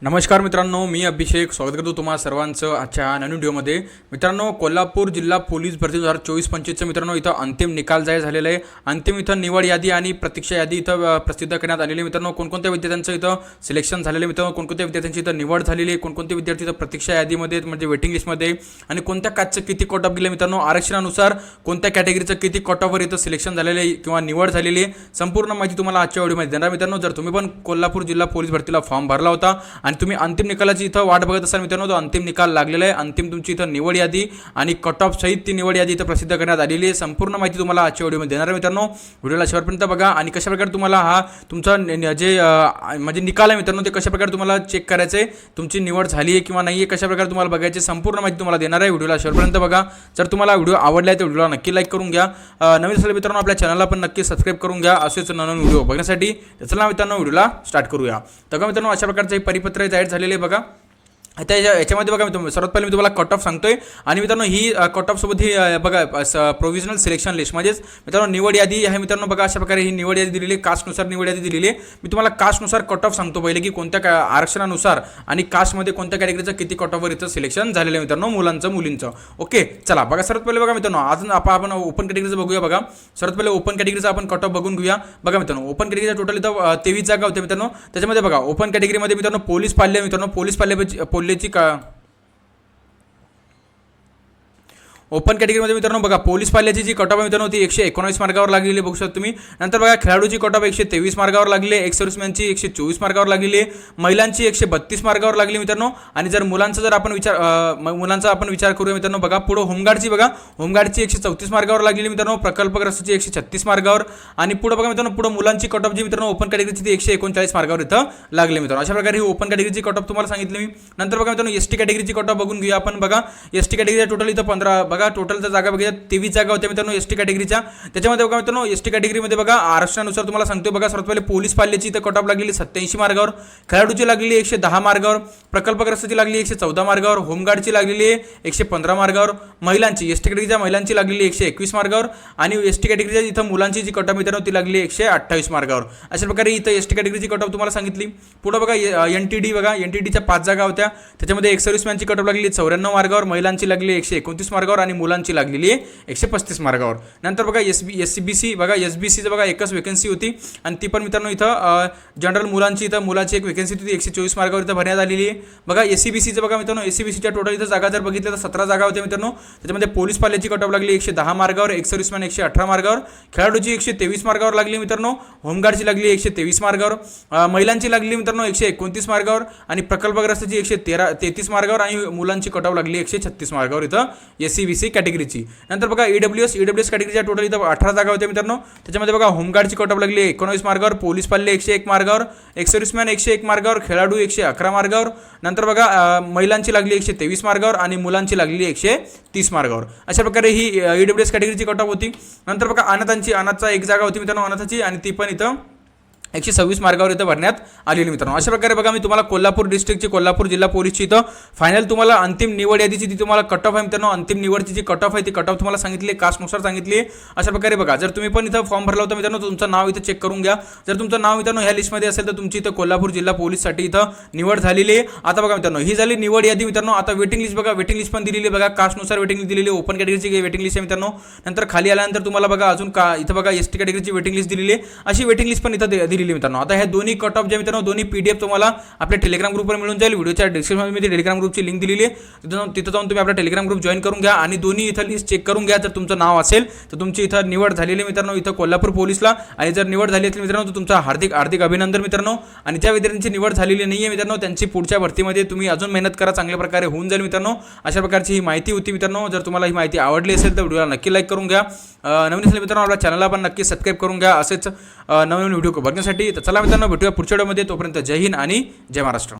नमस्कार मित्रांनो, मी अभिषेक स्वागत करतो तुम्हा सर्वांचं आजच्या नवीन व्हिडिओमध्ये। मित्रांनो, कोल्हापूर जिल्हा पोलीस भरती 2024-25चं मित्रांनो इथं अंतिम निकाल जाहीर झालेला आहे। अंतिम इथं निवड यादी आणि प्रतीक्षा यादी इथं प्रसिद्ध करण्यात आलेली। मित्रांनो, कोणकोणत्या विद्यार्थ्यांचं इथं सिलेक्शन झालेलं आहे, मित्रांनो कोणकोणत्या विद्यार्थ्यांची इथं निवड झालेली आहे, कोणकोणते विद्यार्थी इथं प्रतीक्षा यादीमध्ये म्हणजे वेटिंग लिस्टमध्ये, आणि कोणत्या काचचं किती कट ऑफ गेलं मित्रांनो, आरक्षणानुसार कोणत्या कॅटेगरीचं किती कट ऑफवर इथं सिलेक्शन झालेलं आहे किंवा निवड झालेली आहे, संपूर्ण माहिती तुम्हाला आजच्या व्हिडिओमध्ये देणार। मित्रांनो, जर तुम्ही पण कोल्हापूर जिल्हा पोलीस भरतीला फॉर्म भरला होता आणि तुम्ही अंतिम निकालाची इथं वाट बघत असाल मित्रांनो, तो अंतिम निकाल लागलेला आहे। अंतिम तुमची इथं निवड यादी आणि कट ऑफ सहित ती निवड यादी इथं प्रसिद्ध करण्यात आलेली आहे। संपूर्ण माहिती तुम्हाला आजच्या व्हिडिओमध्ये देणार आहे मित्रांनो, व्हिडिओला शेवटपर्यंत बघा। आणि कशा प्रकारे तुम्हाला हा तुमचा जे म्हणजे निकाल आहे मित्रांनो, ते कशा प्रकारे तुम्हाला चेक करायचं आहे, तुमची निवड झाली आहे किंवा नाही आहे, कशा प्रकारे तुम्हाला बघायचे, संपूर्ण माहिती तुम्हाला देणार आहे। व्हिडिओला शेवटपर्यंत बघा। जर तुम्हाला व्हिडिओ आवडला तर व्हिडिओला नक्की लाईक करून घ्या। नवीन असेल मित्रांनो आपल्या चॅनलला पण नक्की सबस्क्राईब करून घ्या असेच नवीन व्हिडिओ बघण्यासाठी। चला मित्रांनो, व्हिडिओला स्टार्ट करूया। तर मित्रांनो, अशा प्रकारचे परिपत्र जाहीर झालेले बघा। आता याच्यामध्ये बघा मी सर्वात पहिले मी तुम्हाला कट ऑफ सांगतोय आणि मित्रांनो ही कट ऑफ सोबत ही बघा प्रोव्हिजनल सिलेक्शन लिस्ट म्हणजेच मित्रांनो निवड यादी आहे मित्रांनो। बघा अशा प्रकारे ही निवड यादी दिलेली आहे, कास्टनुसार निवड यादी दिलेली आहे। मी तुम्हाला कास्टनुसार कट ऑफ सांगतो पहिले की कोणत्या आरक्षणानुसार आणि कास्टमध्ये कोणत्या कॅटेगरीचं किती कट ऑफवर इथं सिलेक्शन झालेलं आहे मित्रांनो, मुलांचं मुलींचं। ओके, चला बघा सर्वात पहिले बघा मित्रांनो, अजून आपण ओपन कॅटेगरीचं बघूया। बघा सर्वात पहिले ओपन कॅटेगरीचं आपण कट ऑफ बघून घेऊया। बघा मित्रांनो, ओपन कॅटेगरीचा टोटल इथं 23 जागा होत्या मित्रांनो। त्याच्यामध्ये बघा ओपन कॅटेगरीमध्ये मित्रांनो पोलीस पाल्य मित्रांनो, पोलीस पाल्याची ओपन कॅटेगरीमध्ये मित्रांनो बघा पोलीस पाल्याची जी कट ऑफ मित्रांनो ती 119 मार्कावर लागलेली बघू शकता तुम्ही। नंतर बघा खेळाडूची कट ऑफ 123 मार्कावर लागली आहे, एक्स सर्व्हिसमॅनची 124 मार्कावर लागलेली आहे, महिलांची 132 मार्कावर लागली मित्रांनो। आणि जर मुलांचा आपण विचार करूया मित्रांनो, बघा पुढे होमगार्डची बघा होमगार्डची 134 मार्कावर लागलेली मित्रांनो, प्रकल्पग्रस्ताची 136 मार्कावर, आणि पुढे बघा मित्रांनो पुढे मुलांची कट ऑफ जी मित्रांनो ओपन कॅटेगरीची ती 139 मार्कावर इथं लागली मित्रांनो। अशा प्रकारे ही ओपन कॅटेगरीची कट ऑफ तुम्हाला सांगितली मी। नंतर बघा मित्रांनो एसटी कॅटेगरीची कट ऑफ बघून घेऊया आपण। बघा एसटी कॅटेगरीचा टोटल इथं 15 बघा टोटल जर जागा बघितल्या 23 जागा होत्या मित्रांनो एसटी कॅटेगरीच्या। त्याच्यामध्ये बघा मित्रांनो एसटी कॅटेगरीमध्ये बघा आरक्षणानुसार तुम्हाला सांगतो बघा सर्वात पहिले पोलीस पाल्याची इथं कट ऑफ लागलेली 87 मार्कावर, खेळाडूची लागलेली 110 मार्कावर, प्रकल्पग्रस्ताची लागली 114 मार्कावर, होमगार्डची लागलेली 115 मार्कावर, महिलांची एसटी कॅटेगरीच्या महिलांची लागलेली 121 मार्कावर, आणि एसटी कॅटेगरीच्या इथं मुलांची जी कट ऑफ मित्रांनो ती लागली 128 मार्कावर। अशा प्रकारे इथं एसटी कॅटेगरीची कट ऑफ तुम्हाला सांगितली। पुढे बघा एनटीडी बघा एनटीडीच्या 5 जागा होत्या। त्याच्यामध्ये एक्स सर्व्हिसमॅनची कट ऑफ लागली 94 मार्कावर, महिलांची लागली 129 मार्कावर आणि मुलांची लागलेली 135 मार्कावर। नंतर बघा एसबीसी बघा एसबीसीचं बघा एकच वेकन्सी होती आणि ती पण मित्रांनो इथं जनरल मुलांची इथं मुलाची एक वेकन्सी होती 124 मार्कावर इथं भरण्यात आलेली आहे। बघा एससीबीसीचं बघा मित्रांनो एससीबीसीच्या टोटल इथं जागा जर बघितलं तर 17 जागा होत्या मित्रांनो। त्याच्यामध्ये पोलीस पाल्याची कट ऑफ लागली 110 मार्कावर, एक्स सर्व्हिसमॅन 118 मार्कावर, खेळाडूची 123 मार्कावर लागली मित्रांनो, होमगार्डची लागली 123 मार्कावर, महिलांची लागली मित्रांनो 129 मार्कावर, आणि प्रकल्पग्रस्ताची 133 मार्कावर, आणि मुलांची कट ऑफ लागली 136 मार्कावर इथं एससीबीसी कॅटेगरीची। नंतर बघा ईडब्ल्यूएस कॅटेगरीच्या टोटल इथं 18 जागा होत्या मित्रांनो। त्याच्यामध्ये बघा होमगार्डची कट ऑफ लागली 19 मार्कावर, पोलीस पाल्य 101 मार्कावर, एक्स सर्व्हिसमॅन 101 मार्कावर, खेळाडू 111 मार्कावर, नंतर बघा महिलांची लागली 123 मार्कावर आणि मुलांची लागली 130 मार्कावर। अशा प्रकारे ही ईडब्ल्यूएस कॅटेगरीची कट ऑफ होती। नंतर बघा अनाथांचा एक जागा होती मित्रांनो अनाथाची, आणि ती पण इथं 126 मार्कावर इथं भरण्यात आलेली मित्रांनो। अशा प्रकारे बघा मी तुम्हाला कोल्हापूर डिस्ट्रिक्टची कोल्हापूर जिल्हा पोलीसची इथं फायनल तुम्हाला अंतिम निवड यादीची ती तुम्हाला कट ऑफ आहे मित्रांनो, अंतिम निवडची जी कट ऑफ आहे ती कट ऑफ तुम्हाला सांगितली कास्टनुसार सांगितली। अशा प्रकारे बघा जर तुम्ही पण इथं फॉर्म भरला होता मित्रांनो तुमचं नाव इथं चेक करून घ्या। जर तुमचं नाव मित्रांनो ह्या लिस्टमध्ये असेल तर तुमची इथं कोल्हापूर जिल्हा पोलीससाठी इथं निवड झालेली आहे। आता बघा मित्रांनो ही झाली निवड यादी मित्रांनो। आता वेटिंग लिस्ट बघा वेटिंग लिस्ट पण दिलेली आहे बघा, कास्टनुसार वेटिंग लिस्ट दिलेली आहे, ओपन कॅटेगरीची वेटिंग लिस्ट आहे मित्रांनो। नंतर खाली आल्यानंतर तुम्हाला बघा अजून इथं बघा एसटी कॅटेगरीची वेटिंग लिस्ट दिलेली आहे, अशी वेटिंग लिस्ट पण इथं दिलेली आहे मित्रांनो। आता ह्या दोन्ही कट ऑफ जे मित्रांनो दोन्ही पीडीएफ तुम्हाला आपल्या टेलिग्राम ग्रुपवर मिळून जाईल। व्हिडिओच्या डिस्क्रिप्शनमध्ये टेलिग्राम ग्रुपची लिंक दिलेली आहे, तिथं जाऊन तुम्ही आपला टेलिग्राम ग्रुप जॉईन करून घ्या आणि दोन्ही इथं लिस्ट चेक करून घ्या। जर तुमचं नाव असेल तर तुमची इथं निवड झालेली मित्रांनो इथं कोल्हापूर पोलीसला, आणि जर निवड झाली असेल मित्रांनो तर तुमचा हार्दिक अभिनंदन मित्रांनो। आणि ज्या विद्यार्थ्यांची निवड झालेली नाही आहे मित्रांनो त्यांची पुढच्या भरतीमध्ये तुम्ही अजून मेहनत करा, चांगल्या प्रकारे होऊन जाईल मित्रांनो। अशा प्रकारची ही माहिती होती मित्रांनो। जर तुम्हाला ही माहिती आवडली असेल तर व्हिडिओला नक्की लाईक करून घ्या। नवीन असेल मित्रांनो आपल्या चॅनलला पण नक्की सबस्क्राईब करून घ्या असेच नवीन व्हिडिओ बघण्यासाठी। तर चला मित्रांनो भेटूया पुढच्या व्हिडिओमध्ये, तोपर्यंत जय हिंद आणि जय महाराष्ट्र।